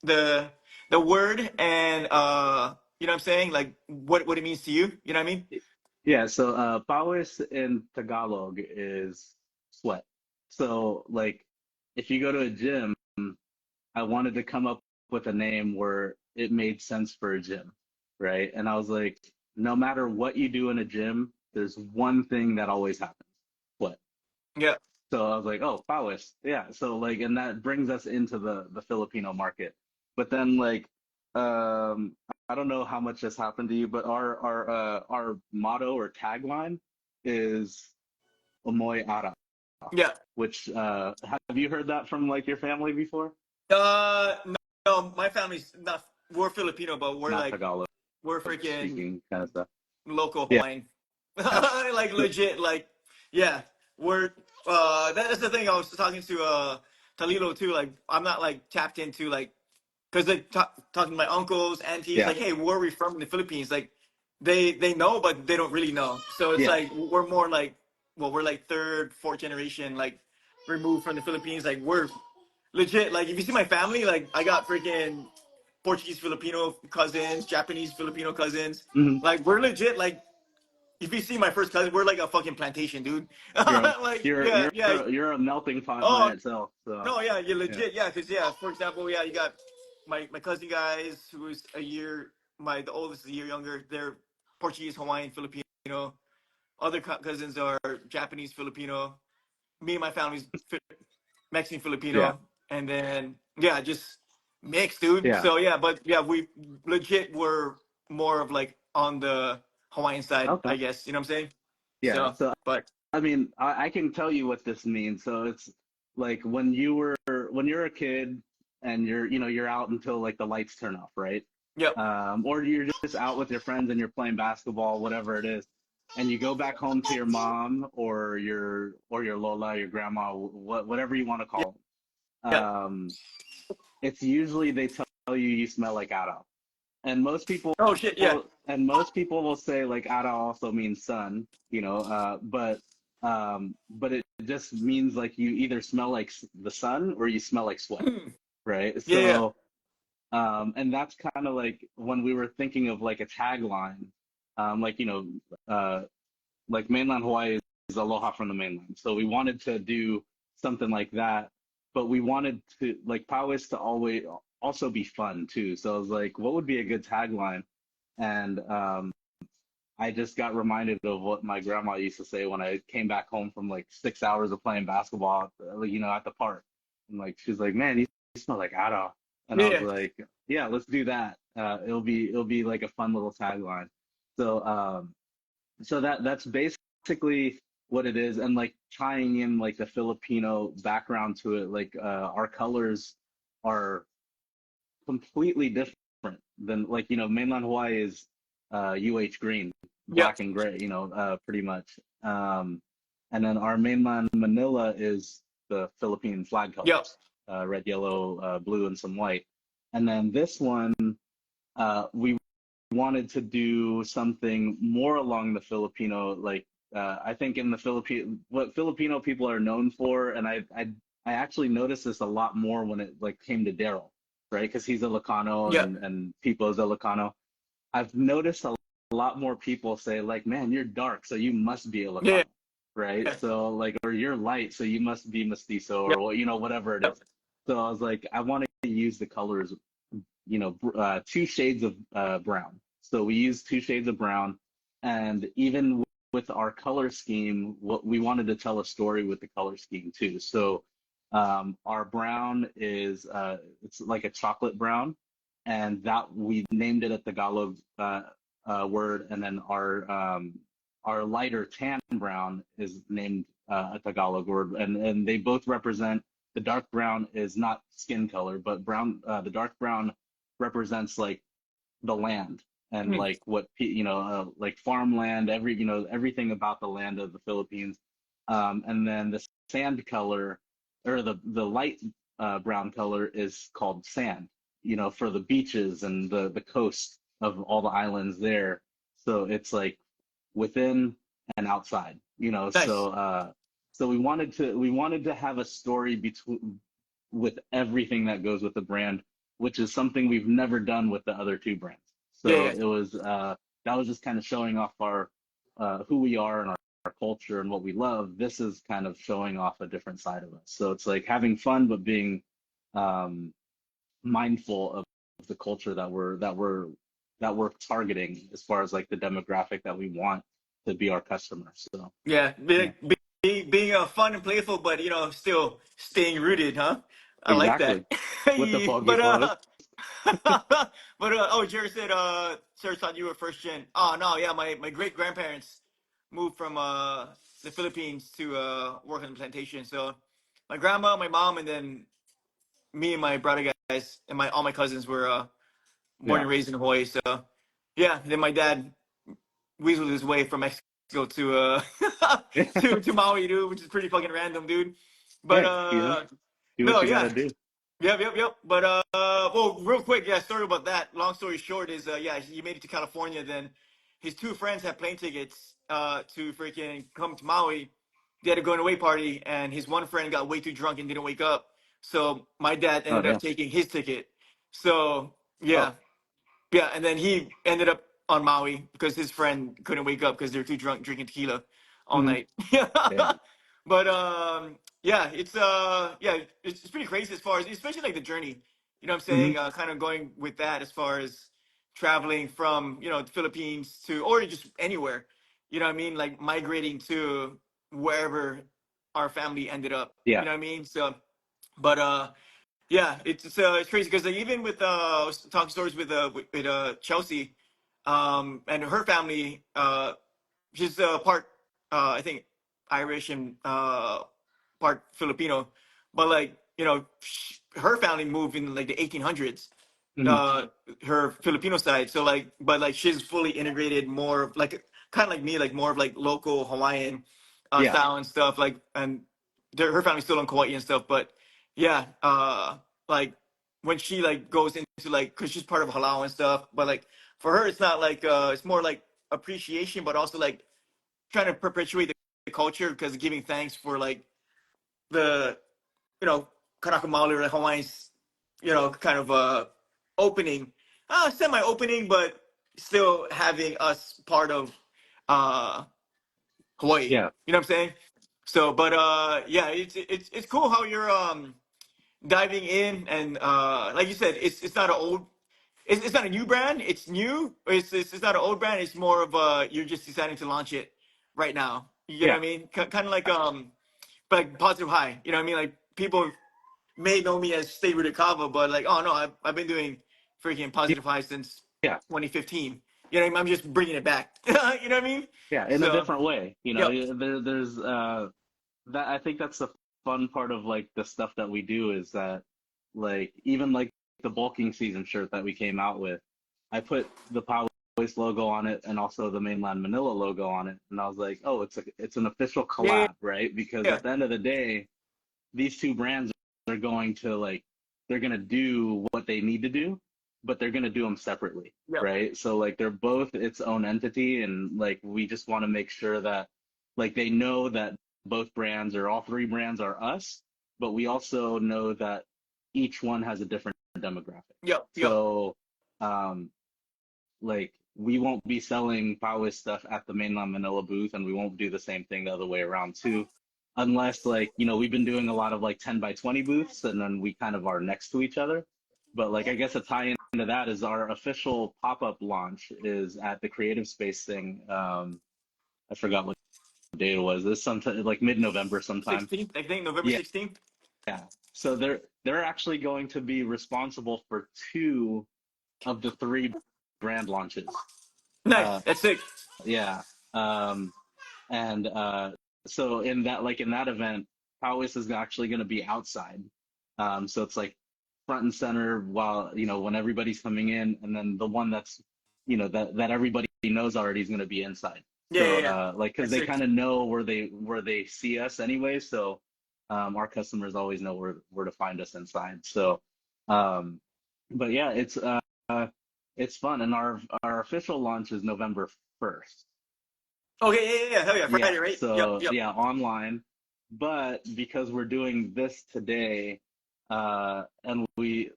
the the word and you know what I'm saying, like what it means to you. You know what I mean? Yeah, so pawis in Tagalog is sweat. So like if you go to a gym, I wanted to come up with a name where it made sense for a gym, right? And I was like, no matter what you do in a gym, there's one thing that always happens. Sweat. Yeah. So I was like, oh, pawis. Yeah. So like, and that brings us into the Filipino market. But then like, um, I don't know how much this happened to you, but our motto or tagline is Omoy Ara, Yeah. which have you heard that from like your family before? No, no, my family's not. We're Filipino, but we're Not like Tagalog we're freaking speaking kind of stuff. local Yeah. Hawaiian. Like legit, like yeah, we're that's the thing. I was talking to Talilo too. Like I'm not like tapped into like because they talking to my uncles, aunties, Yeah. like, hey, where are we from in the Philippines? Like they know, but they don't really know. So it's Yeah. like we're more like well, we're like third, fourth generation, like removed from the Philippines. Like we're legit. Like if you see my family, like I got freaking Portuguese Filipino cousins, Japanese Filipino cousins. Hmm. Like we're legit. Like if you see my first cousin, we're like a fucking plantation, dude. You're a Like you're yeah, you're yeah. you're a melting pot by Oh itself. So no, yeah, you're yeah. legit. Yeah, because yeah, for example, yeah, you got my cousin guys who's a year. The oldest is a year younger. They're Portuguese, Hawaiian, Filipino. Other cousins are Japanese, Filipino. Me and my family's Mexican, Yeah. Filipino, and then yeah, just mixed, dude. Yeah. So yeah, but yeah, we legit were more of like on the Hawaiian side, Okay. I guess. You know what I'm saying? Yeah. So, So but I mean, I can tell you what this means. So it's like when you're a kid and you're out until like the lights turn off, right? yep, Or you're just out with your friends and you're playing basketball, whatever it is, and you go back home to your mom or your Lola, your grandma, whatever you want to yep, call them. yep. It's usually they tell you smell like Ara, and Oh shit, yeah. most people will say like Ara also means sun, but it just means like you either smell like the sun or you smell like sweat, Hmm. right? Yeah, yeah, So and that's kind of like when we were thinking of like a tagline, like uh, like mainland Hawaii is aloha from the mainland. So we wanted to do something like that, but we wanted to like Powys to always also be fun too. So I was like, what would be a good tagline? And I just got reminded of what my grandma used to say when I came back home from like 6 hours of playing basketball, at the park. And like she's like, man, you smell like Ada. And I was yeah. like, yeah, let's do that. It'll be like a fun little tagline. So that's basically what it is, and like tying in like the Filipino background to it, like our colors are completely different than like mainland Hawaii is UH green, Yep, black and gray, pretty much. And then our mainland Manila is the Philippine flag yep. colors, red, yellow, blue, and some white. And then this one, we wanted to do something more along the Filipino, like I think in the Philippine, what Filipino people are known for, and I actually noticed this a lot more when it like came to Daryl, right? Because he's Ilocano Yep. and people is Ilocano. I've noticed a lot more people say like, "Man, you're dark, so you must be Yeah. Ilocano," right? Yeah. So like, or you're light, so you must be mestizo, Yep. or whatever it Yep. is. So I was like, I want to use the colors, two shades of brown. So we used two shades of brown, and even with our color scheme, what we wanted to tell a story with the color scheme too. So our brown is it's like a chocolate brown, and that we named it a Tagalog word, and then our lighter tan brown is named a Tagalog word, and they both represent. The dark brown is not skin color, but the dark brown represents like the land and Hmm. like what like farmland, everything about the land of the Philippines. And then the sand color or the light brown color is called sand, for the beaches and the coast of all the islands there. So it's like within and outside, Nice. so we wanted to have a story between with everything that goes with the brand, which is something we've never done with the other two brands. Yeah, So yeah. it was that was just kind of showing off our who we are and our culture and what we love. This is kind of showing off a different side of us. So it's like having fun but being um, mindful of the culture that we're targeting as far as like the demographic that we want to be our customers. So Yeah. yeah, Being fun and playful, but still staying rooted, huh? I like that. exactly. With the foggy But flows. oh, Jerry said sir thought you were first gen. Oh no, yeah, my great grandparents moved from the Philippines to work on the plantation. So my grandma, my mom, and then me and my brother guys and my all my cousins were born Yeah. and raised in Hawaii. So yeah, then my dad weaseled his way from Mexico to to Maui, dude, which is pretty fucking random, dude. But Hey, do what no, you got to yeah, do. yep. But well, real quick, yeah. Story about that. Long story short is, yeah, he made it to California. Then his two friends had plane tickets to freaking come to Maui. They had a going away party, and his one friend got way too drunk and didn't wake up. So my dad Oh, ended up damn. taking his ticket. So Oh, yeah, yeah, and then he ended up on Maui because his friend couldn't wake up because they're too drunk drinking tequila all hmm night. Yeah, damn. but yeah, it's pretty crazy as far as especially like the journey. You know what I'm hmm saying? Kind of going with that as far as traveling from the Philippines to or just anywhere. You know what I mean? Like migrating to wherever our family ended up. You Yeah. know what I mean? So, but Yeah, it's crazy because like, even with I was talking stories with Chelsea, and her family, she's part I think Irish and part Filipino, but like her family moved in like the 1800s, Mhm. uh, her Filipino side. So like, but like she's fully integrated, more of like kind of like me, like more of like local Hawaiian Yeah, style and stuff. Like, and her family's still in Kauai and stuff, but yeah, like when she like goes into like, cause she's part of halal and stuff, but like for her, it's not like it's more like appreciation, but also like trying to perpetuate the culture because giving thanks for like the Kanaka Maoli or the Hawaiians, kind of opening, semi-opening, but still having us part of uh Hawaii. yeah, You know what I'm saying? So, but yeah, it's cool how you're diving in and like you said, it's not an old. It's not a new brand. It's new. It's not an old brand. It's more of you're just deciding to launch it right now. You know yeah, what I mean? Kind of but like positive high. You know what I mean? Like people may know me as Stay Rooted Kava, but like, oh no, I've been doing freaking positive high since yeah, 2015. You know what I mean? I'm just bringing it back. You know what I mean? yeah. In a So, different way, yep. there's that I think that's the fun part of like the stuff that we do is that like even like the bulking season shirt that we came out with, I put the Power Voice logo on it and also the mainland Manila logo on it, and I was like, oh, it's an official Yeah, yeah, collab, right? Because yeah. at the end of the day, these two brands are going to like they're going to do what they need to do, but they're going to do them separately, Yep. right? So like they're both its own entity, and like we just want to make sure that like they know that both brands or all three brands are us, but we also know that each one has a different demographic. Yep. Yep. So um like we won't be selling Powis stuff at the mainland Manila booth, and we won't do the same thing the other way around too, unless like we've been doing a lot of like 10 by 20 booths, and then we kind of are next to each other. But like I guess a tie into that is our official pop-up launch is at the Creative Space thing. I forgot what date it was. This sometime like mid-November sometime. 16th, I think November Yeah, 16th. yeah. So they're actually going to be responsible for two of the three brand launches. Nice. Uh, That's sick. yeah. Um, and so in that event, Powis is actually going to be outside. So it's like front and center while when everybody's coming in, and then the one that's that everybody knows already is going to be inside. Yeah, yeah, So yeah. like because That's they sick. kind of know where they see us anyway. So our customers always know where to find us inside. So um, but yeah, it's fun, and our official launch is November 1st. Okay, yeah, yeah, yeah. Hell yeah, Yeah, Friday, right? Yep, so yep. yeah, online. But because we're doing this today, and we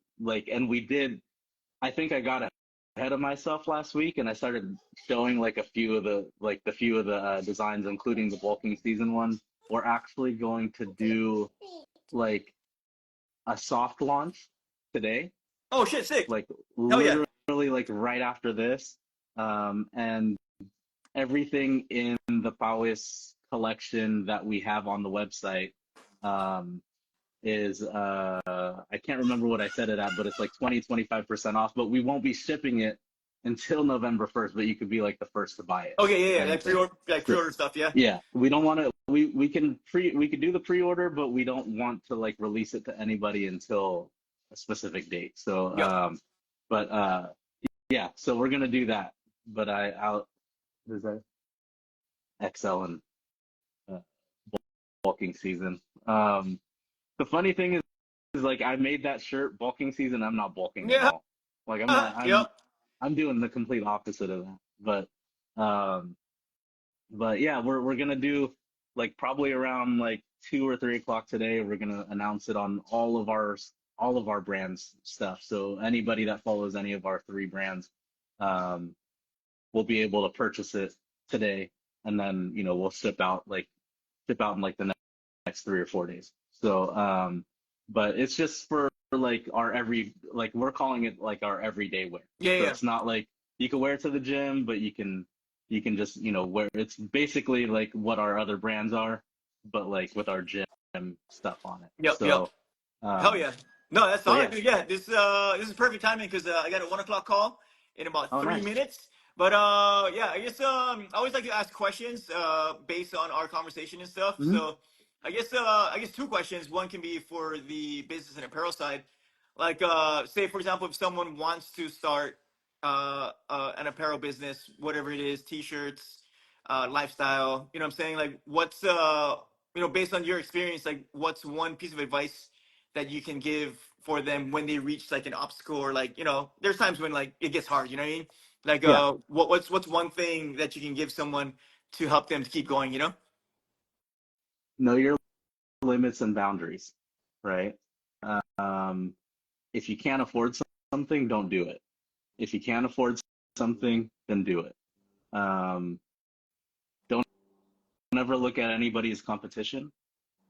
did, I think I got ahead of myself last week, and I started showing like a few of the designs, including the bulking season one. We're actually going to do like a soft launch today, Oh shit, sick. like Hell yeah. literally like right after this. And everything in the Powis collection that we have on the website um, is I can't remember what I said it at, but it's like 25% off. But we won't be shipping it until November 1st, but you could be like the first to buy it, Okay, yeah, yeah. kind of thing. Like So pre-order stuff, yeah. yeah, we don't want to we could do the pre-order, but we don't want to like release it to anybody until a specific date. So Yep. but yeah, so we're gonna do that. But I'll is that XL and uh, bulking season. The funny thing is like I made that shirt bulking season. I'm not bulking at Yeah. all. Like I'm not. I'm Yep. I'm doing the complete opposite of that. Um, but yeah, we're gonna do like probably around like 2 or 3 o'clock today. We're gonna announce it on all of our brands stuff. So anybody that follows any of our three brands, um, will be able to purchase it today, and then we'll ship out in like the next 3 or 4 days. So, but it's just for like like we're calling it like our everyday wear. Yeah, So yeah. it's not like you can wear it to the gym, but you can just wear. It's basically like what our other brands are, but like with our gym stuff on it. Yep, yep. So, Hell um, yeah. No, that's So solid, yeah. dude. Yeah, this is perfect timing because I got a 1 o'clock call in about Oh, three nice. minutes. But yeah, I guess I always like to ask questions based on our conversation and stuff. Hmm. So I guess two questions. One can be for the business and apparel side. Like say for example, if someone wants to start an apparel business, whatever it is, t-shirts, lifestyle. You know what I'm saying? Like what's you know, based on your experience, like what's one piece of advice that you can give for them when they reach like an obstacle, or like, you know, there's times when like it gets hard, you know what I mean? Like Yeah. what's one thing that you can give someone to help them to keep going, you know? Know your limits and boundaries, right? Um, if you can't afford something, don't do it. If you can't afford something, then do it. Don't ever look at anybody as competition.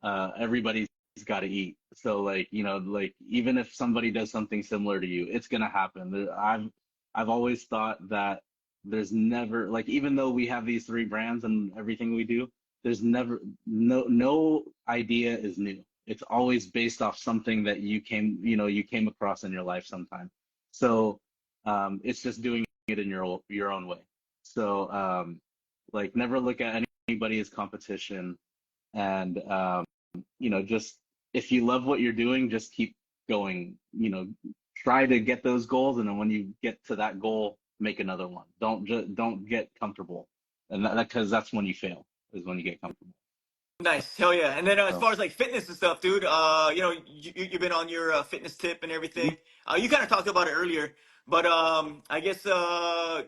Everybody's got to eat. So like, like even if somebody does something similar to you, it's gonna happen. I've always thought that there's never, like, even though we have these three brands and everything we do, there's never no idea is new. It's always based off something that you came across in your life sometime. So it's just doing it in your own way. So like never look at anybody as competition, and just if you love what you're doing, just keep going. Try to get those goals, and then when you get to that goal, make another one. Don't get comfortable, and that because that's when you fail, is when you get comfortable. Nice, hell yeah. And then as So far as like fitness and stuff, dude, you know, you've been on your fitness tip and mhm. everything. You kind of talked about it earlier, but I guess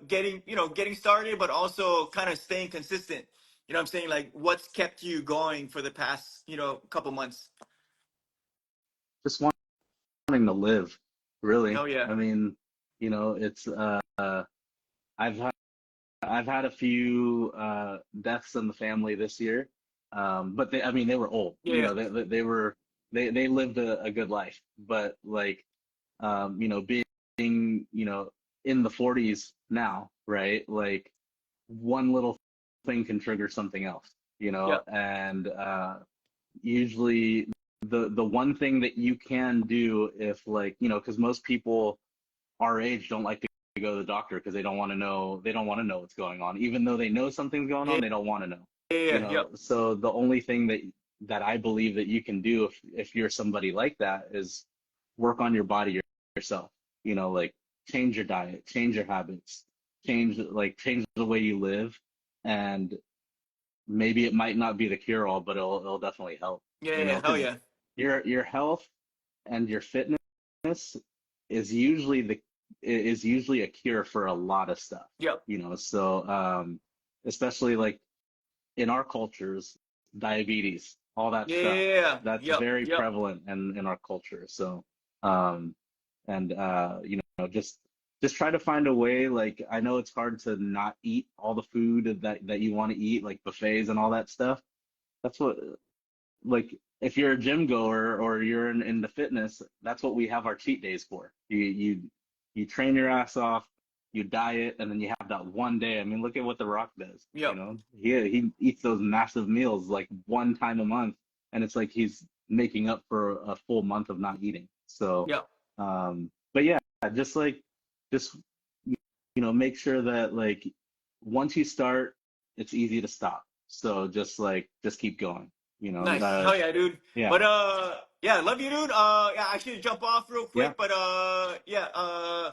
getting, you know, getting started, but also kind of staying consistent. You know what I'm saying? Like what's kept you going for the past, you know, couple months? Just wanting to live, really. Hell yeah. I mean, it's I've had I've had a few deaths in the family this year, but I mean, they were old. Yeah, yeah. They lived a good life, but like, being, in the 40s now, right? Like, one little thing can trigger something else, Yeah. and usually the one thing that you can do, if, like, because most people our age don't like to go to the doctor because they don't want to know what's going on, even though they know something's going Yeah, on, they don't want to know, yeah, yeah, yeah. so the only thing that I believe that you can do, if you're somebody like that, is work on your body yourself, like change your diet, change your habits, change the way you live, and maybe it might not be the cure all, but it'll definitely help, Yeah, yeah, hell because yeah. your health and your fitness is usually a cure for a lot of stuff, Yep. so especially like in our cultures, diabetes, all that stuff, Yeah, that's yep, very yep. prevalent in our culture. So um and just try to find a way. Like, I know it's hard to not eat all the food that you want to eat, like buffets and all that stuff. That's what, like, if you're a gym goer or you're in the fitness, that's what we have our cheat days for. You train your ass off, you diet, and then you have that one day. I mean, look at what The Rock does. Yep. He eats those massive meals like one time a month, and it's like he's making up for a full month of not eating. So, Yep. but yeah, just like just make sure that, like, once you start, it's easy to stop. So just keep going. Nice. Hell yeah, dude. Yeah, But yeah, love you, dude. Yeah, I should jump off real yeah, quick, but yeah,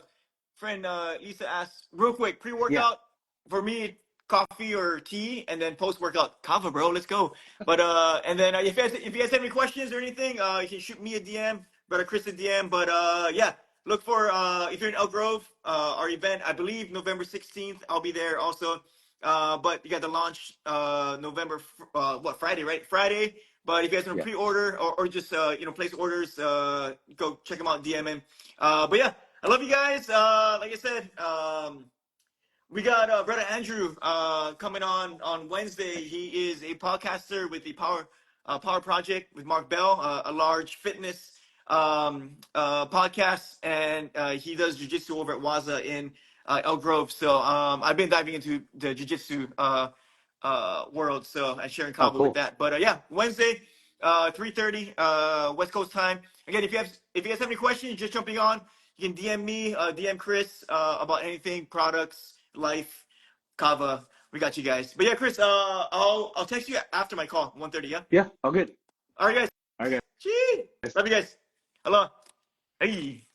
friend Lisa asked real quick, yeah. pre-workout for me, coffee or tea, and then post-workout, kava, bro. Let's go. But and then if you guys have any questions or anything, you can shoot me a DM, brother Chris a DM. But yeah, look for if you're in Elk Grove, our event, I believe November 16th. I'll be there also. But you got the launch November what, Friday, right? Friday. But if you guys want to Yeah. pre-order or just you know, place orders, go check them out, DM him. But yeah, I love you guys. Like I said, we got brother Andrew coming on Wednesday. He is a podcaster with the Power Project with Mark Bell, a large fitness podcast, and he does jujitsu over at Waza in Elk Grove. So I've been diving into the jujitsu world, so and sharing Oh, kava with cool. that. But yeah, Wednesday. 3:30 West Coast time. Again, if you guys have any questions, just jumping on, you can DM me, DM Chris about anything, products, life, Kava. We got you guys. But yeah, Chris, I'll text you after my call, 1:30. Yeah. Yeah. All good. All right, guys. All right, Gee. guys. Love you guys. Hello. Hey.